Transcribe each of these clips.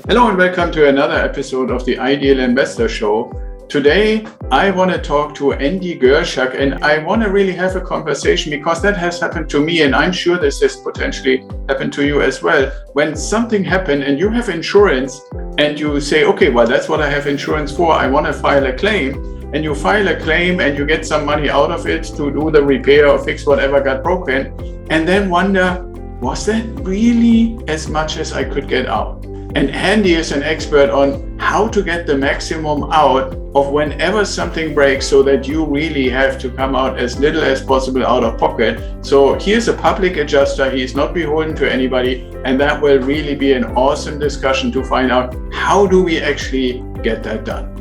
Hello and welcome to another episode of the Ideal Investor Show. Today, I want to talk to Andy Gurczak, and I want to really have a conversation because that has happened to me, and I'm sure this has potentially happened to you as well. When something happened and you have insurance and you say, okay, well, that's what I have insurance for. I want to file a claim, and you file a claim and you get some money out of it to do the repair or fix whatever got broken, and then wonder, was that really as much as I could get out? And Andy is an expert on how to get the maximum out of whenever something breaks so that you really have to come out as little as possible out of pocket. So here's a public adjuster. He is not beholden to anybody. And that will really be an awesome discussion to find out how do we actually get that done.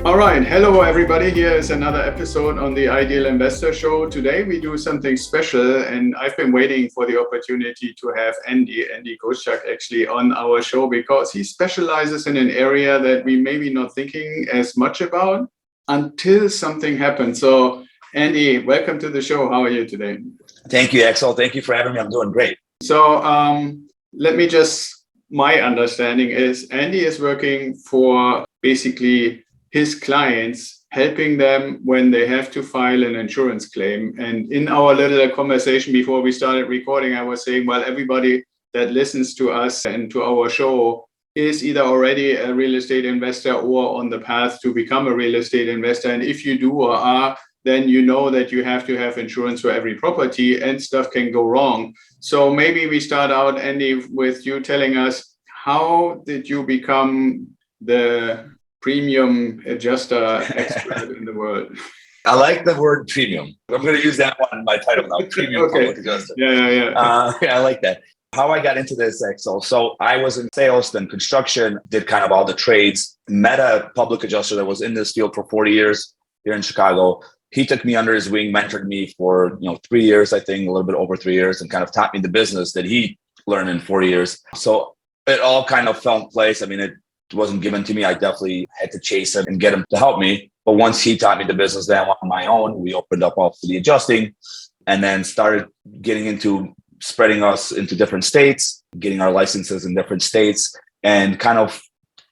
All right, hello everybody. Here is another episode on the Ideal Investor Show. Today we do something special, and I've been waiting for the opportunity to have Andy Gurczak actually on our show because he specializes in an area that we maybe not thinking as much about until something happens. So Andy, welcome to the show. How are you today? Thank you, Axel. Thank you for having me. I'm doing great. So my understanding is Andy is working for basically his clients, helping them when they have to file an insurance claim. And in our little conversation before we started recording, I was saying, well, everybody that listens to us and to our show is either already a real estate investor or on the path to become a real estate investor. And if you do or are, then you know that you have to have insurance for every property and stuff can go wrong. So maybe we start out, Andy, with you telling us, how did you become the premium adjuster expert in the world? I like the word premium. I'm going to use that one in my title now, premium public adjuster. Yeah. I like that. How I got into this, Axel. So I was in sales, then construction, did kind of all the trades, met a public adjuster that was in this field for 40 years here in Chicago. He took me under his wing, mentored me for 3 years, I think, a little bit over 3 years, and kind of taught me the business that he learned in 4 years. So it all kind of fell in place. I mean, it wasn't given to me. I definitely had to chase him and get him to help me. But once he taught me the business that I want on my own, we opened up all for the adjusting and then started getting into spreading us into different states, getting our licenses in different states, and kind of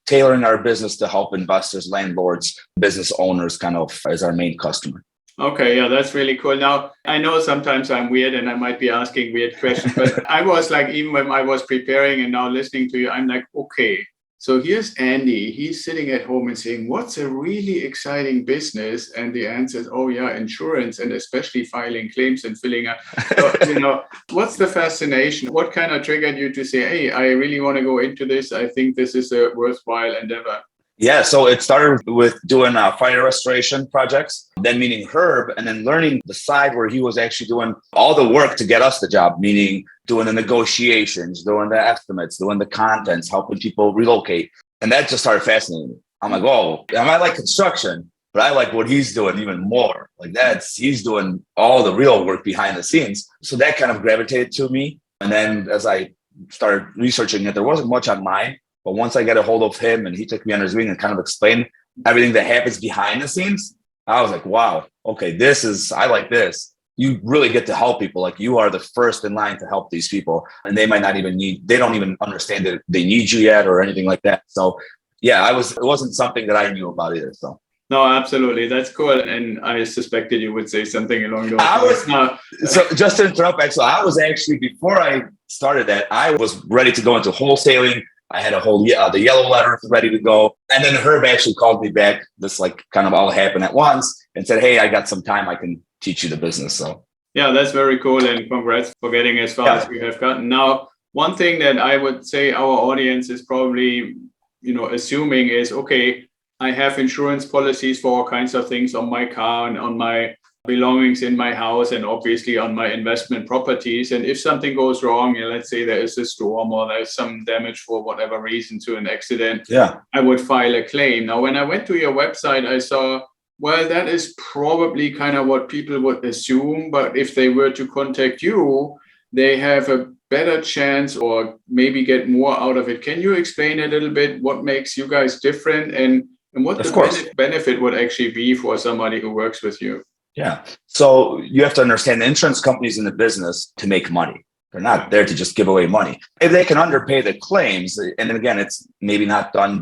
tailoring our business to help investors, landlords, business owners kind of as our main customer. Okay, yeah, that's really cool. Now, I know sometimes I'm weird and I might be asking weird questions, but I was like, even when I was preparing and now listening to you, I'm like, okay, so here's Andy. He's sitting at home and saying, what's a really exciting business? And the answer is, oh yeah, insurance, and especially filing claims and filling out. So, what's the fascination? What kind of triggered you to say, hey, I really want to go into this. I think this is a worthwhile endeavor. Yeah, so it started with doing fire restoration projects, then meeting Herb, and then learning the side where he was actually doing all the work to get us the job, meaning doing the negotiations, doing the estimates, doing the contents, helping people relocate. And that just started fascinating me. I'm like, oh, I might like construction, but I like what he's doing even more. Like he's doing all the real work behind the scenes. So that kind of gravitated to me. And then as I started researching it, there wasn't much on mine. But once I got a hold of him and he took me under his wing and kind of explained everything that happens behind the scenes, I was like, wow, okay, I like this. You really get to help people. Like you are the first in line to help these people. And they might not even they don't even understand that they need you yet or anything like that. So yeah, it wasn't something that I knew about either. So. No, absolutely. That's cool. And I suspected you would say something along those lines. So just to interrupt, Axel, I was actually, before I started that, I was ready to go into wholesaling. I had the yellow letter ready to go. And then Herb actually called me back. This like kind of all happened at once and said, hey, I got some time. I can teach you the business. So yeah, that's very cool. And congrats for getting as far as you have gotten. Now, one thing that I would say our audience is probably, assuming is, okay, I have insurance policies for all kinds of things on my car and on my belongings in my house and obviously on my investment properties. And if something goes wrong, let's say there is a storm or there's some damage for whatever reason to an accident, I would file a claim. Now, when I went to your website, I saw, well, that is probably kind of what people would assume. But if they were to contact you, they have a better chance or maybe get more out of it. Can you explain a little bit what makes you guys different? And And what Of the course. benefit would actually be for somebody who works with you? Yeah. So you have to understand the insurance company's in the business to make money. They're not there to just give away money. If they can underpay the claims, and then again, it's maybe not done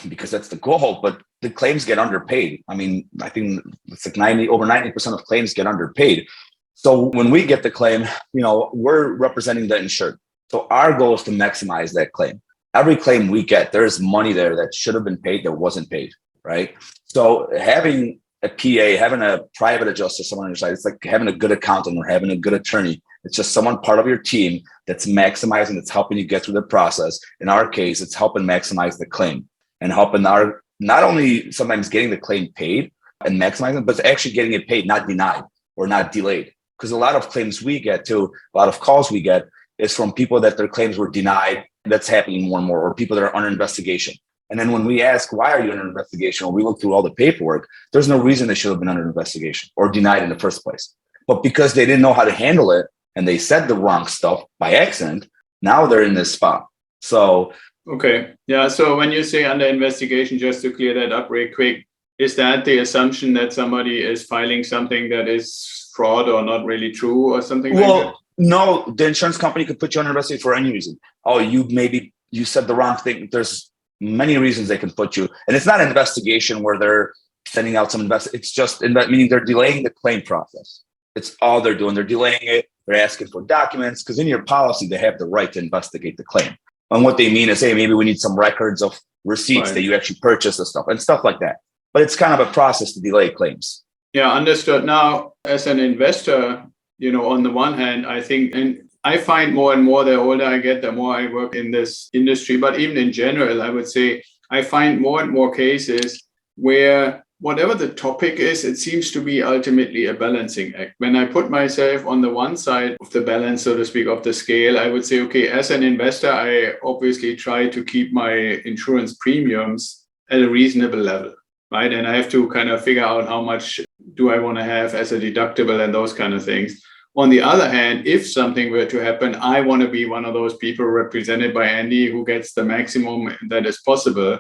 because that's the goal, but the claims get underpaid. I mean, I think it's like over 90% of claims get underpaid. So when we get the claim, we're representing the insured. So our goal is to maximize that claim. Every claim we get, there's money there that should have been paid that wasn't paid, right? So having a PA, having a private adjuster, someone on your side, it's like having a good accountant or having a good attorney. It's just someone part of your team that's maximizing, that's helping you get through the process. In our case, it's helping maximize the claim and helping not only sometimes getting the claim paid and maximizing, but actually getting it paid, not denied or not delayed. Because a lot of claims we get too, a lot of calls we get is from people that their claims were denied. That's happening more and more, or people that are under investigation. And then when we ask, why are you under investigation? Or we look through all the paperwork, there's no reason they should have been under investigation or denied in the first place. But because they didn't know how to handle it and they said the wrong stuff by accident, now they're in this spot. So. Okay. Yeah. So when you say under investigation, just to clear that up real quick, is that the assumption that somebody is filing something that is fraud or not really true or something like that? No, the insurance company could put you under investigation for any reason. Oh, you said the wrong thing. There's many reasons they can put you. And it's not an investigation where they're sending out some It's just meaning they're delaying the claim process. It's all they're doing. They're delaying it. They're asking for documents because in your policy, they have the right to investigate the claim. And what they mean is, hey, maybe we need some records of receipts that you actually purchased and stuff like that. But it's kind of a process to delay claims. Yeah, understood. Now, as an investor, on the one hand, I think, and I find more and more the older I get, the more I work in this industry. But even in general, I would say I find more and more cases where whatever the topic is, it seems to be ultimately a balancing act. When I put myself on the one side of the balance, so to speak, of the scale, I would say, okay, as an investor, I obviously try to keep my insurance premiums at a reasonable level, right? And I have to kind of figure out how much do I want to have as a deductible and those kind of things. On the other hand, if something were to happen, I want to be one of those people represented by Andy who gets the maximum that is possible.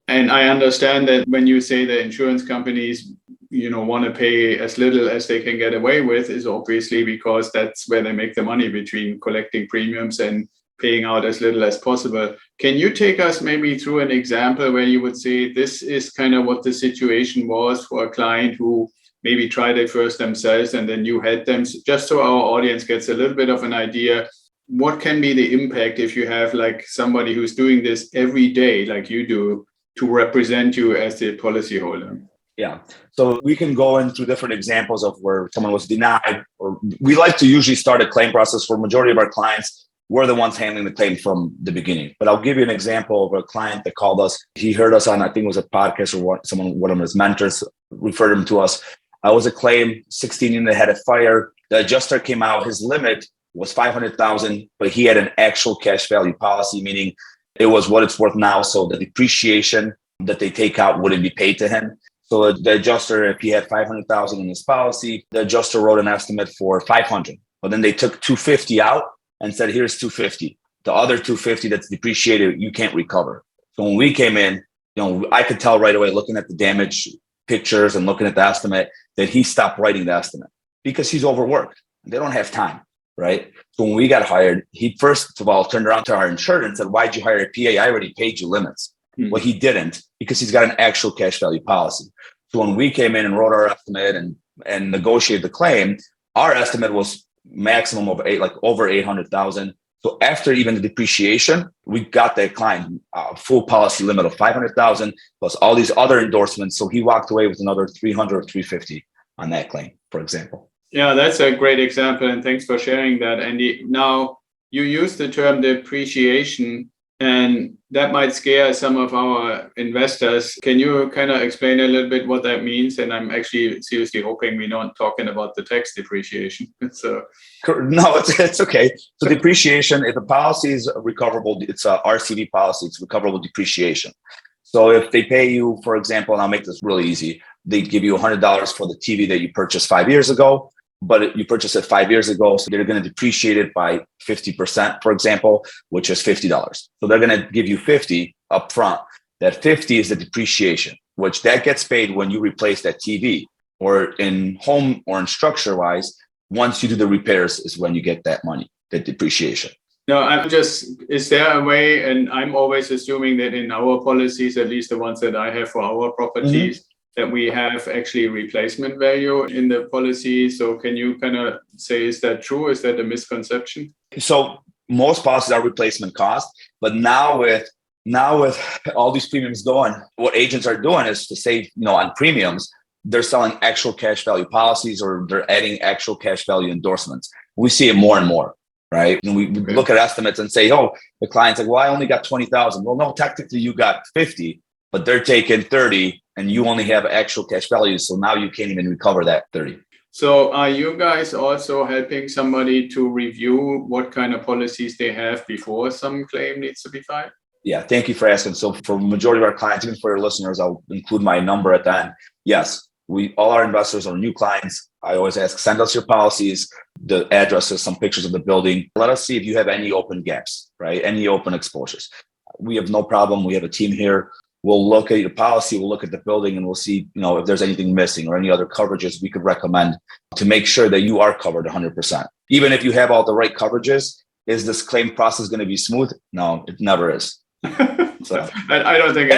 And I understand that when you say the insurance companies, want to pay as little as they can get away with is obviously because that's where they make the money between collecting premiums and paying out as little as possible. Can you take us maybe through an example where you would say this is kind of what the situation was for a client who maybe tried it first themselves and then you had them, just so our audience gets a little bit of an idea, what can be the impact if you have like somebody who's doing this every day like you do to represent you as the policyholder? Yeah. So we can go into different examples of where someone was denied, or we like to usually start a claim process for majority of our clients. We're the ones handling the claim from the beginning. But I'll give you an example of a client that called us. He heard us on, I think it was a podcast or one of his mentors referred him to us. I was a claim, 16 unit had a fire. The adjuster came out. His limit was 500,000, but he had an actual cash value policy, meaning it was what it's worth now. So the depreciation that they take out wouldn't be paid to him. So the adjuster, if he had 500,000 in his policy, the adjuster wrote an estimate for 500. But then they took 250 out and said, here's 250. The other 250 that's depreciated, you can't recover. So when we came in, I could tell right away, looking at the damage pictures and looking at the estimate, that he stopped writing the estimate because he's overworked. They don't have time, right? So when we got hired, he first of all turned around to our insurer and said, why'd you hire a PA? I already paid you limits. Well, he didn't, because he's got an actual cash value policy. So when we came in and wrote our estimate and negotiated the claim, our estimate was maximum of over 800,000. So after even the depreciation, we got that client a full policy limit of 500,000 plus all these other endorsements. So he walked away with another 300 or 350 on that claim, for example. Yeah, that's a great example. And thanks for sharing that, Andy. Now, you use the term depreciation, and that might scare some of our investors. Can you kind of explain a little bit what that means? And I'm actually seriously hoping we're not talking about the tax depreciation. So no, it's okay. So depreciation, if a policy is recoverable, it's a RCD policy, it's recoverable depreciation. So if they pay you, for example, and I'll make this really easy, they give you $100 for the TV that you purchased 5 years ago, but you purchased it 5 years ago. So they're going to depreciate it by 50%, for example, which is $50. So they're going to give you 50 up front. That 50 is the depreciation, which that gets paid when you replace that TV, or in home or in structure wise, once you do the repairs is when you get that money, the depreciation. No, is there a way, and I'm always assuming that in our policies, at least the ones that I have for our properties, that we have actually replacement value in the policy. So can you kind of say, is that true? Is that a misconception? So most policies are replacement cost, but now with all these premiums going, what agents are doing is to save, on premiums, they're selling actual cash value policies, or they're adding actual cash value endorsements. We see it more and more, right? And we look at estimates and say, oh, the client's like, well, I only got 20,000. Well, no, technically you got 50, but they're taking 30 and you only have actual cash value. So now you can't even recover that 30. So are you guys also helping somebody to review what kind of policies they have before some claim needs to be filed? Yeah, thank you for asking. So for the majority of our clients, even for your listeners, I'll include my number at the end. Yes, all our investors are new clients. I always ask, send us your policies, the addresses, some pictures of the building. Let us see if you have any open gaps, right? Any open exposures. We have no problem. We have a team here. We'll look at your policy, we'll look at the building, and we'll see, if there's anything missing or any other coverages we could recommend to make sure that you are covered 100%. Even if you have all the right coverages, is this claim process going to be smooth? No, it never is. So I don't think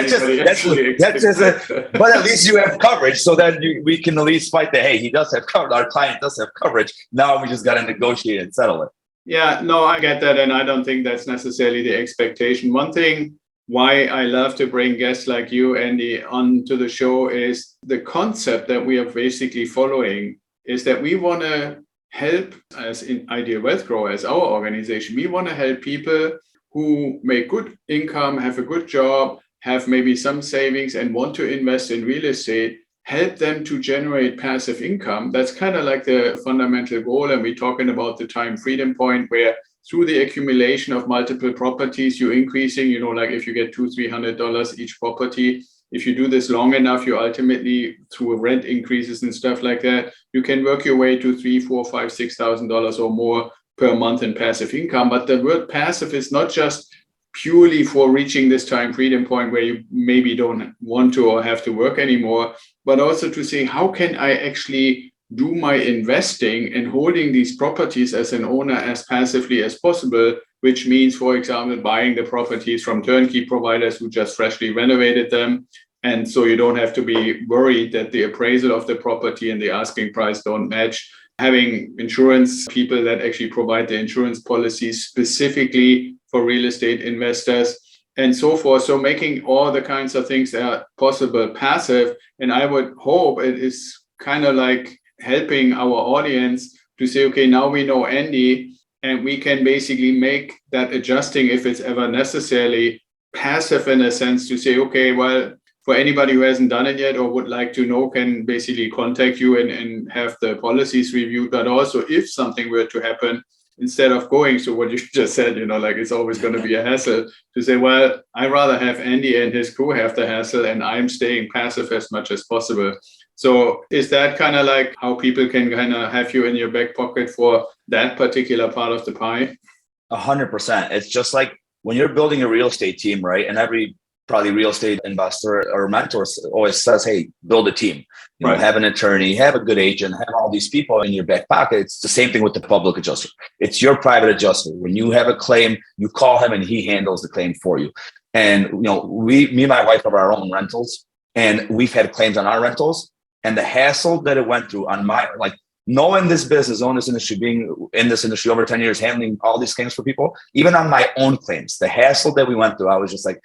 but at least you have coverage, so that we can at least fight that, hey, he does have coverage, our client does have coverage. Now we just got to negotiate and settle it. Yeah, no, I get that. And I don't think that's necessarily the expectation. One thing why I love to bring guests like you, Andy, onto the show is the concept that we are basically following is that we want to help, as in Ideal Wealth Grow, as our organization, we want to help people who make good income, have a good job, have maybe some savings and want to invest in real estate, help them to generate passive income. That's kind of like the fundamental goal. And we're talking about the time freedom point, where through the accumulation of multiple properties, you're increasing, like if you get $200-300 each property, if you do this long enough, you ultimately, through rent increases and stuff like that, you can work your way to $3,000, $4,000, $5,000, $6,000 or more per month in passive income. But the word passive is not just purely for reaching this time freedom point where you maybe don't want to or have to work anymore, but also to say, how can I actually do my investing and holding these properties as an owner as passively as possible, which means, for example, buying the properties from turnkey providers who just freshly renovated them. And so you don't have to be worried that the appraisal of the property and the asking price don't match. Having insurance people that actually provide the insurance policies specifically for real estate investors and so forth. So making all the kinds of things that are possible passive. And I would hope it is kind of like helping our audience to say, okay, now we know Andy, and we can basically make that adjusting if it's ever necessarily passive in a sense to say, okay, well, for anybody who hasn't done it yet or would like to know, can basically contact you and have the policies reviewed. But also if something were to happen, instead of going to what you just said, like it's always going to be a hassle, to say, well, I'd rather have Andy and his crew have the hassle and I'm staying passive as much as possible. So is that kind of like how people can kind of have you in your back pocket for that particular part of the pie? 100%. It's just like when you're building a real estate team, right? And every probably real estate investor or mentor always says, hey, build a team, Right. Have an attorney, have a good agent, have all these people in your back pocket. It's the same thing with the public adjuster. It's your private adjuster. When you have a claim, you call him and he handles the claim for you. And, me and my wife have our own rentals, and we've had claims on our rentals, and the hassle that it went through on my, knowing this business, knowing this industry, being in this industry over 10 years, handling all these claims for people, even on my own claims, the hassle that we went through, I was just like,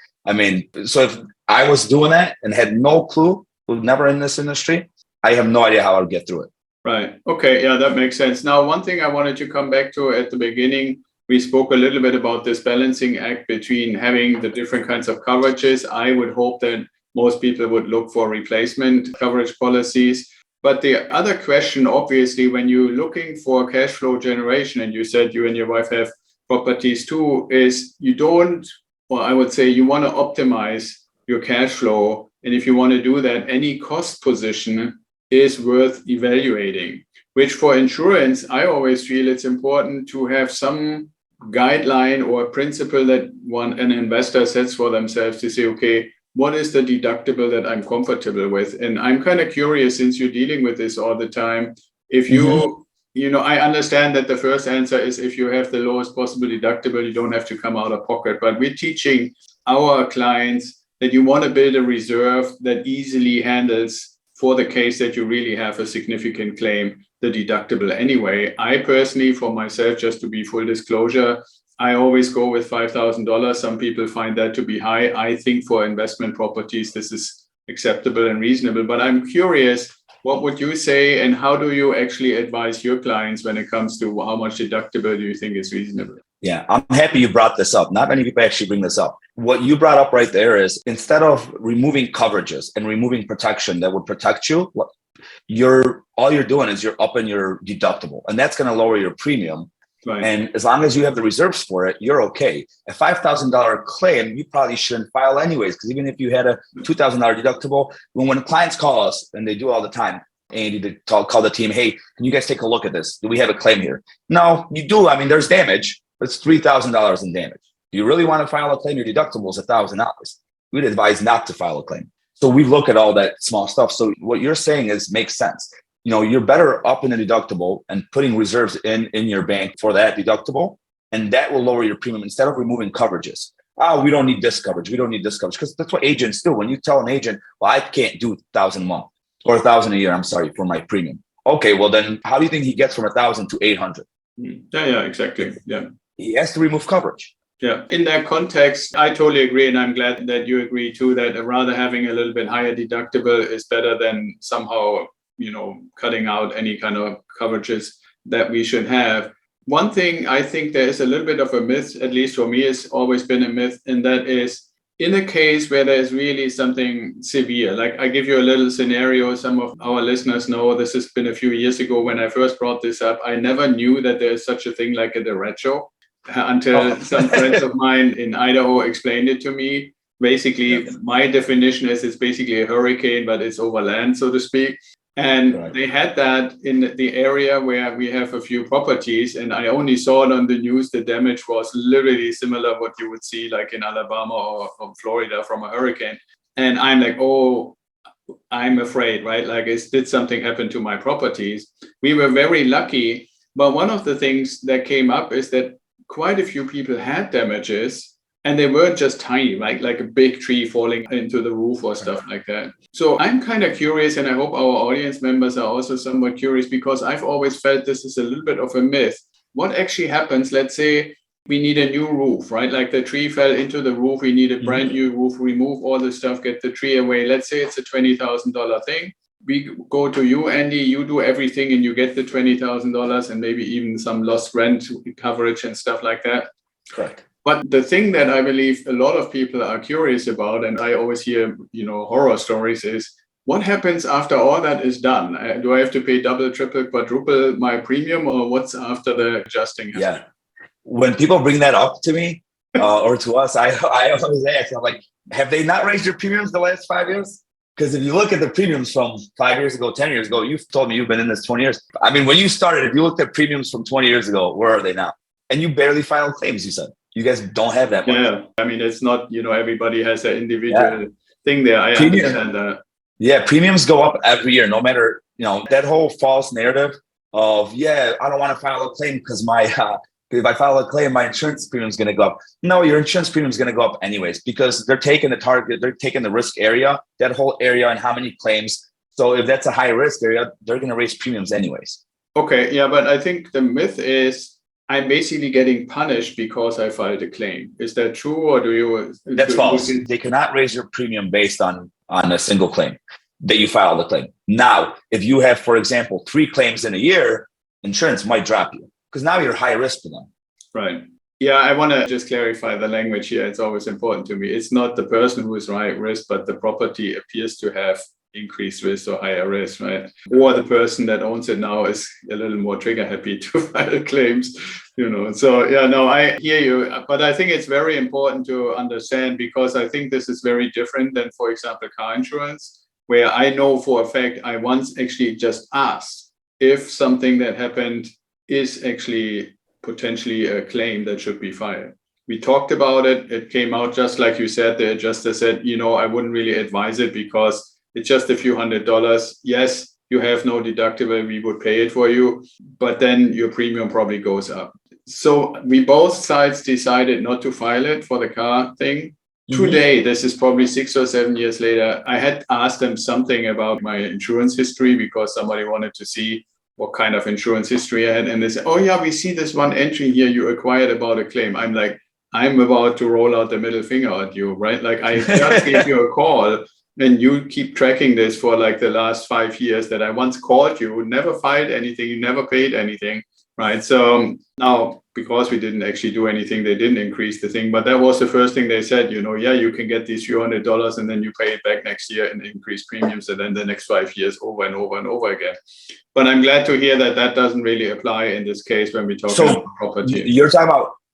so if I was doing that and had no clue, was never in this industry, I have no idea how I would get through it. Right. Okay. Yeah, that makes sense. Now, one thing I wanted to come back to at the beginning, we spoke a little bit about this balancing act between having the different kinds of coverages. I would hope that most people would look for replacement coverage policies. But the other question, obviously, when you're looking for cash flow generation, and you said you and your wife have properties too, is you want to optimize your cash flow. And if you want to do that, any cost position is worth evaluating, which for insurance, I always feel it's important to have some guideline or principle that an investor sets for themselves to say, okay, what is the deductible that I'm comfortable with? And I'm kind of curious, since you're dealing with this all the time, if I understand that the first answer is if you have the lowest possible deductible, you don't have to come out of pocket. But we're teaching our clients that you want to build a reserve that easily handles, for the case that you really have a significant claim, the deductible anyway. I personally, for myself, just to be full disclosure, I always go with $5,000. Some people find that to be high. I think for investment properties, this is acceptable and reasonable. But I'm curious, what would you say, and how do you actually advise your clients when it comes to how much deductible do you think is reasonable? Yeah, I'm happy you brought this up. Not many people actually bring this up. What you brought up right there is, instead of removing coverages and removing protection that would protect you, all you're doing is you're upping your deductible, and that's going to lower your premium. Right. And as long as you have the reserves for it, you're okay. A $5,000 claim, you probably shouldn't file anyways, because even if you had a $2,000 deductible, when clients call us, and they do all the time, Andy, to call the team, hey, can you guys take a look at this? Do we have a claim here? No, you do. I mean, there's damage. It's $3,000 in damage. Do you really want to file a claim? Your deductible is $1,000. We'd advise not to file a claim. So we look at all that small stuff. So what you're saying makes sense. You're better up in the deductible and putting reserves in your bank for that deductible, and that will lower your premium instead of removing coverages. We don't need this coverage. We don't need this coverage, because that's what agents do. When you tell an agent, well, I can't do 1,000 a month or 1,000 a year, I'm sorry, for my premium. Okay, well then how do you think he gets from 1,000 to 800? Yeah, exactly. Yeah. He has to remove coverage. Yeah. In that context, I totally agree. And I'm glad that you agree too, that rather having a little bit higher deductible is better than somehow cutting out any kind of coverages that we should have. One thing I think there is a little bit of a myth, at least for me, it's always been a myth, and that is in a case where there's really something severe. Like, I give you a little scenario. Some of our listeners know this has been a few years ago when I first brought this up. I never knew that there's such a thing like a derecho until some friends of mine in Idaho explained it to me. Basically, my definition is it's basically a hurricane, but it's over land, so to speak. And they had that in the area where we have a few properties, and I only saw it on the news. The damage was literally similar what you would see like in Alabama or from Florida from a hurricane. And I'm like, oh, I'm afraid, right? Like, did something happen to my properties? We were very lucky. But one of the things that came up is that quite a few people had damages, and they weren't just tiny, like a big tree falling into the roof or stuff like that. So I'm kind of curious, and I hope our audience members are also somewhat curious, because I've always felt this is a little bit of a myth. What actually happens, let's say we need a new roof, right? Like the tree fell into the roof, we need a brand new roof, remove all the stuff, get the tree away. Let's say it's a $20,000 thing. We go to you, Andy, you do everything and you get the $20,000 and maybe even some lost rent coverage and stuff like that. Correct. But the thing that I believe a lot of people are curious about, and I always hear, horror stories, is what happens after all that is done? Do I have to pay double, triple, quadruple my premium, or what's after the adjusting? Yeah. When people bring that up to me or to us, I always ask, I'm like, have they not raised your premiums the last 5 years? Because if you look at the premiums from 5 years ago, 10 years ago, you've told me you've been in this 20 years. I mean, when you started, if you looked at premiums from 20 years ago, where are they now? And you barely filed claims, you said. You guys don't have that much. Yeah, I mean, it's not, everybody has an individual thing there. I understand that. Yeah, premiums go up every year, no matter, that whole false narrative of, I don't want to file a claim because if I file a claim, my insurance premium is going to go up. No, your insurance premium is going to go up anyways, because they're taking the risk area, that whole area, and how many claims. So if that's a high risk area, they're going to raise premiums anyways. Okay, yeah, but I think the myth is I'm basically getting punished because I filed a claim. Is that true, or do you? That's false. They cannot raise your premium based on a single claim that you filed a claim. Now, if you have, for example, 3 claims in a year, insurance might drop you because now you're high risk for them. Right. Yeah, I want to just clarify the language here. It's always important to me. It's not the person who is high risk, but the property appears to have increased risk or higher risk, right? Or the person that owns it now is a little more trigger happy to file claims, So I hear you, but I think it's very important to understand, because I think this is very different than, for example, car insurance, where I know for a fact I once actually just asked if something that happened is actually potentially a claim that should be filed. We talked about it. It came out just like you said. The adjuster said, I wouldn't really advise it because it's just a few $100s. Yes, you have no deductible. We would pay it for you, but then your premium probably goes up. So we both sides decided not to file it for the car thing. Today, this is probably 6 or 7 years later, I had asked them something about my insurance history because somebody wanted to see what kind of insurance history I had. And they said, oh yeah, we see this one entry here you acquired about a claim. I'm like, I'm about to roll out the middle finger at you, right? Like I just gave you a call and you keep tracking this for like the last 5 years that I once called you, never filed anything, you never paid anything, right? So now, because we didn't actually do anything, they didn't increase the thing. But that was the first thing they said, yeah, you can get these few $100 and then you pay it back next year and increase premiums and then the next 5 years over and over and over again. But I'm glad to hear that that doesn't really apply in this case when we talk about property.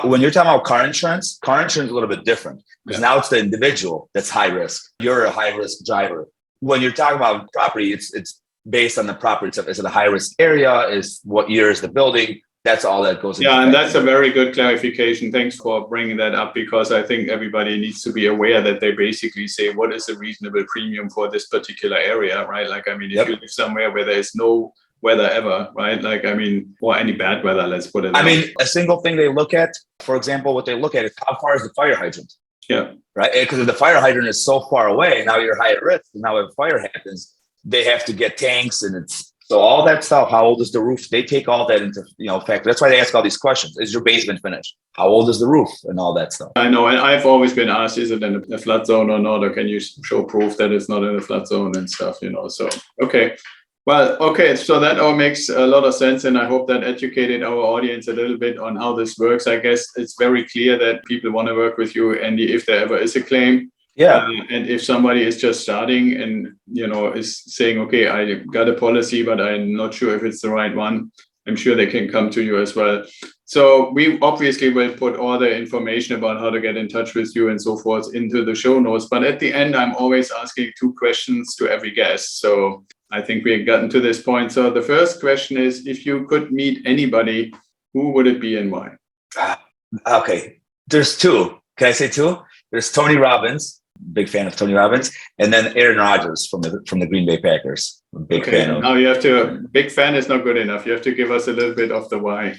When you're talking about car insurance is a little bit different because now it's the individual that's high risk. You're a high risk driver. When you're talking about property, it's based on the property itself. Is it a high risk area? Is what year is the building? That's all that goes into. Yeah, and that's a very good clarification. Thanks for bringing that up because I think everybody needs to be aware that they basically say, what is a reasonable premium for this particular area, right? Like, I mean, if you live somewhere where there is no weather ever, right? Like, I mean, or any bad weather, let's put it I mean, a single thing they look at, for example, what they look at is how far is the fire hydrant? Yeah. Right? Because if the fire hydrant is so far away, now you're high at risk. And now if a fire happens, they have to get tanks and it's so all that stuff. How old is the roof? They take all that into factor. That's why they ask all these questions. Is your basement finished? How old is the roof? And all that stuff. I know, and I've always been asked, is it in a flood zone or not? Or can you show proof that it's not in a flood zone and stuff? So okay. Well, okay, so that all makes a lot of sense, and I hope that educated our audience a little bit on how this works. I guess it's very clear that people want to work with you, Andy, if there ever is a claim. Yeah. And if somebody is just starting and, is saying, okay, I got a policy, but I'm not sure if it's the right one, I'm sure they can come to you as well. So we obviously will put all the information about how to get in touch with you and so forth into the show notes. But at the end, I'm always asking 2 questions to every guest. So I think we've gotten to this point. So the first question is, if you could meet anybody, who would it be and why? Okay. There's 2. Can I say 2? There's Tony Robbins. Big fan of Tony Robbins, and then Aaron Rodgers from the Green Bay Packers. Big fan of. Now you have to. Big fan is not good enough. You have to give us a little bit of the why.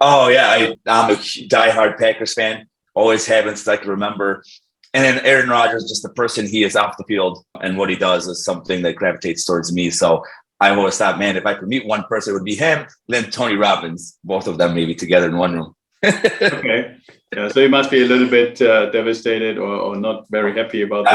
Oh yeah, I'm a diehard Packers fan. Always have since I can remember. And then Aaron Rodgers, just the person he is off the field and what he does is something that gravitates towards me. So I always thought, man, if I could meet one person, it would be him. Then Tony Robbins, both of them maybe together in one room. Okay. Yeah, so you must be a little bit devastated or not very happy about this.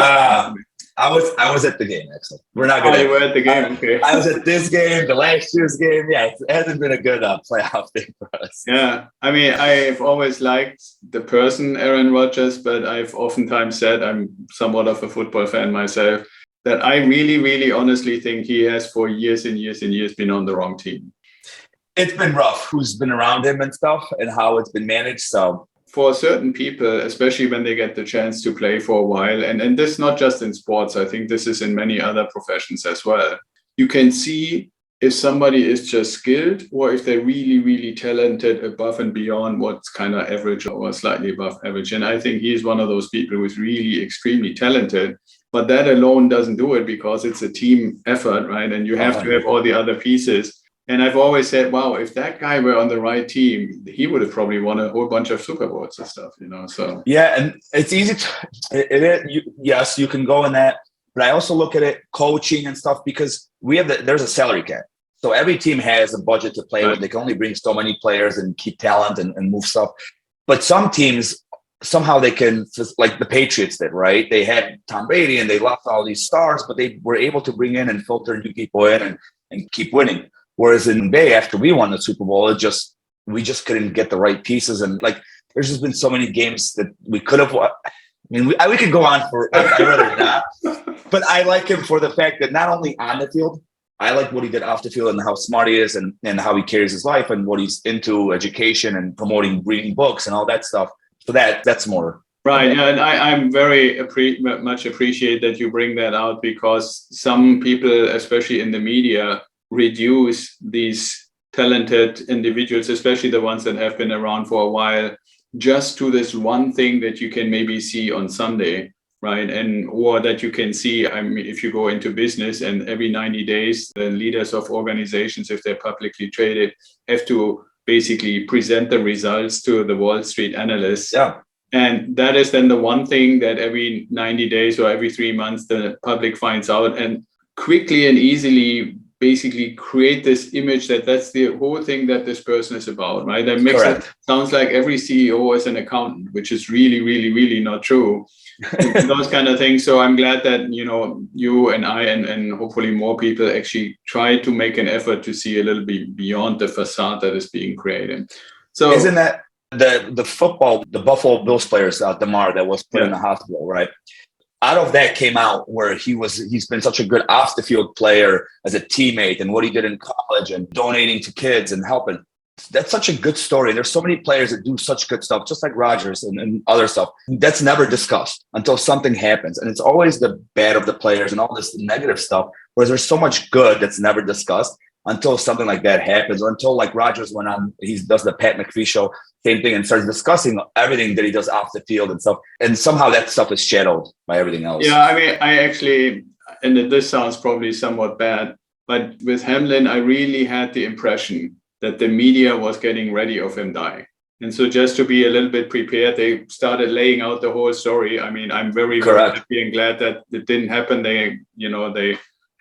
I was at the game, actually. We're not going to. You were at the game, okay. I was at this game, the last year's game. Yeah, it hasn't been a good playoff thing for us. Yeah, I mean, I've always liked the person, Aaron Rodgers, but I've oftentimes said, I'm somewhat of a football fan myself, that I really, really honestly think he has for years and years and years been on the wrong team. It's been rough who's been around him and stuff and how it's been managed. So for certain people, especially when they get the chance to play for a while, and this not just in sports, I think this is in many other professions as well. You can see if somebody is just skilled or if they're really, really talented above and beyond what's kind of average or slightly above average. And I think he's one of those people who's really extremely talented, but that alone doesn't do it because it's a team effort, right? And you have to have all the other pieces. And I've always said, wow, if that guy were on the right team, he would have probably won a whole bunch of Super Bowls and stuff, So yeah, and it's easy to. Yes, you can go in that, but I also look at it coaching and stuff because there's a salary cap, so every team has a budget to play with. They can only bring so many players and keep talent and move stuff. But some teams somehow they can, like the Patriots did, right? They had Tom Brady and they lost all these stars, but they were able to bring in and filter new people in and keep winning. Whereas in Bay, after we won the Super Bowl, we just couldn't get the right pieces. And like, there's just been so many games that we could have won. I mean, we could go on for, I'd rather not. But I like him for the fact that not only on the field, I like what he did off the field and how smart he is and how he carries his life and what he's into education and promoting reading books and all that stuff. So that's more. Right. And I'm very much appreciate that you bring that out because some people, especially in the media, reduce these talented individuals, especially the ones that have been around for a while, just to this one thing that you can maybe see on Sunday, right? And or that you can see, I mean, if you go into business and every 90 days, the leaders of organizations, if they're publicly traded, have to basically present the results to the Wall Street analysts. Yeah. And that is then the one thing that every 90 days or every 3 months, the public finds out and quickly and easily basically create this image that that's the whole thing that this person is about, right? That makes Correct. it sounds like every CEO is an accountant, which is really, really, really not true. Those kind of things. So I'm glad that, you know, you and I and hopefully more people actually try to make an effort to see a little bit beyond the facade that is being created. So isn't that the football, the Buffalo Bills players, DeMar, that was put in the hospital, right? Out of that came out where he's been such a good off the field player as a teammate and what he did in college and donating to kids and helping. That's such a good story. There's so many players that do such good stuff, just like Rodgers and other stuff. That's never discussed until something happens. And it's always the bad of the players and all this negative stuff, whereas there's so much good that's never discussed until something like that happens, or until like Rodgers went on, he does the Pat McAfee show, same thing, and starts discussing everything that he does off the field and stuff. And somehow that stuff is shadowed by everything else. Yeah, I mean, I actually, and this sounds probably somewhat bad, but with Hamlin, I really had the impression that the media was getting ready of him dying. And so just to be a little bit prepared, they started laying out the whole story. I mean, I'm very, very happy and glad that it didn't happen. They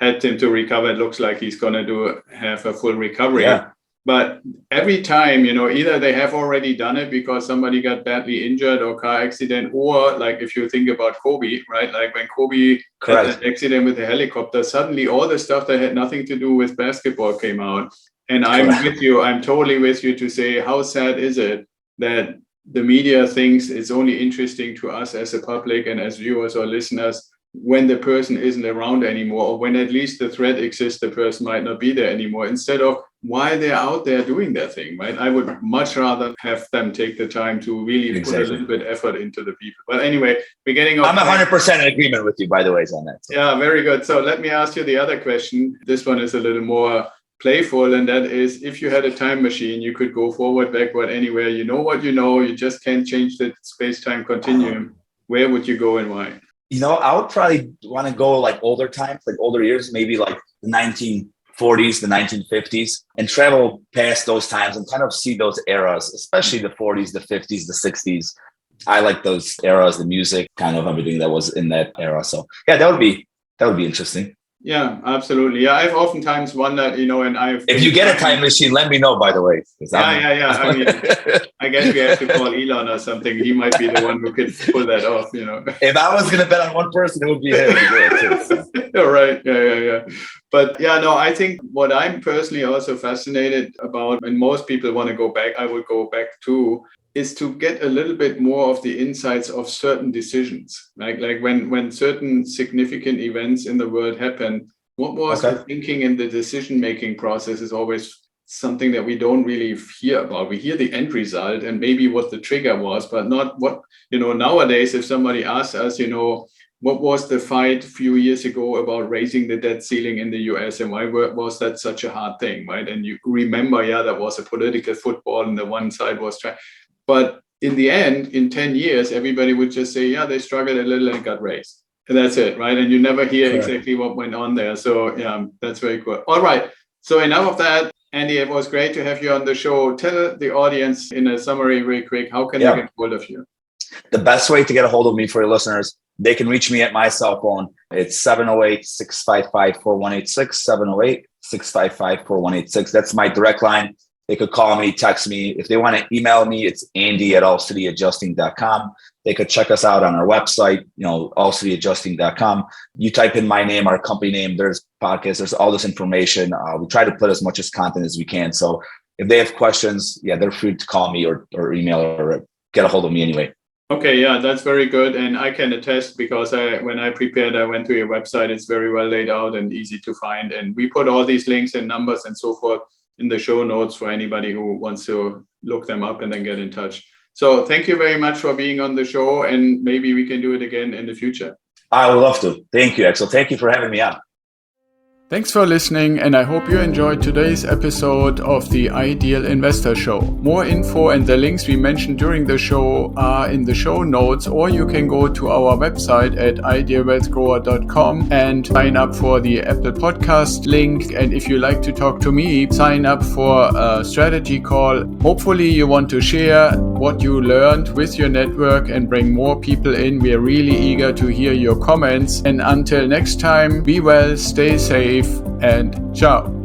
had him to recover. It looks like he's going to have a full recovery. Yeah. But every time, either they have already done it because somebody got badly injured or car accident, or like if you think about Kobe, right? Like when Kobe had that accident with the helicopter, suddenly all the stuff that had nothing to do with basketball came out. And I'm with you. I'm totally with you to say, how sad is it that the media thinks it's only interesting to us as a public and as viewers or listeners when the person isn't around anymore, or when at least the threat exists, the person might not be there anymore, instead of why they're out there doing their thing, right? I would much rather have them take the time to really put a little bit effort into the people. But anyway, we're getting off. I'm 100% in agreement with you, by the way, on that. So. Yeah, very good. So let me ask you the other question. This one is a little more playful, and that is, if you had a time machine, you could go forward, backward, anywhere. You know what you know, you just can't change the space-time continuum. Where would you go and why? I would probably want to go like older times, like older years, maybe like the 1940s, the 1950s, and travel past those times and kind of see those eras, especially the 40s, the 50s, the 60s. I like those eras, the music, kind of everything that was in that era. So yeah, that would be interesting. Yeah, absolutely. Yeah, I've oftentimes wondered, and if you get a time machine, let me know, by the way. Yeah. I mean, I guess we have to call Elon or something. He might be the one who could pull that off, If I was going to bet on one person, it would be him. You're right. Yeah. But I think what I'm personally also fascinated about, and most people want to go back, I would go back to, is to get a little bit more of the insights of certain decisions. Like when certain significant events in the world happen, what was the thinking in the decision-making process is always something that we don't really hear about. We hear the end result and maybe what the trigger was, but not what, nowadays, if somebody asks us, what was the fight a few years ago about raising the debt ceiling in the US and why was that such a hard thing, right? And you remember, that was a political football and the one side was trying. But in the end, in 10 years, everybody would just say, they struggled a little and got raised. And that's it, right? And you never hear exactly what went on there. So, that's very cool. All right. So enough of that. Andy, it was great to have you on the show. Tell the audience in a summary very quick, how can they get hold of you? The best way to get a hold of me for your listeners, they can reach me at my cell phone. It's 708-655-4186, 708-655-4186. That's my direct line. They could call me, text me. If they want to email me, it's andy@allcityadjusting.com. They could check us out on our website, allcityadjusting.com. You type in my name, our company name, there's podcasts, there's all this information. We try to put as much as content as we can. So if they have questions, they're free to call me or email or get a hold of me anyway. Okay, that's very good. And I can attest because when I prepared, I went to your website. It's very well laid out and easy to find. And we put all these links and numbers and so forth in the show notes for anybody who wants to look them up and then get in touch. So thank you very much for being on the show, and maybe we can do it again in the future. I would love to. Thank you, Axel. Thank you for having me on. Thanks for listening, and I hope you enjoyed today's episode of the Ideal Investor Show. More info and the links we mentioned during the show are in the show notes, or you can go to our website at idealwealthgrower.com and sign up for the Apple Podcast link. And if you like to talk to me, sign up for a strategy call. Hopefully you want to share what you learned with your network and bring more people in. We are really eager to hear your comments. And until next time, be well, stay safe, and ciao.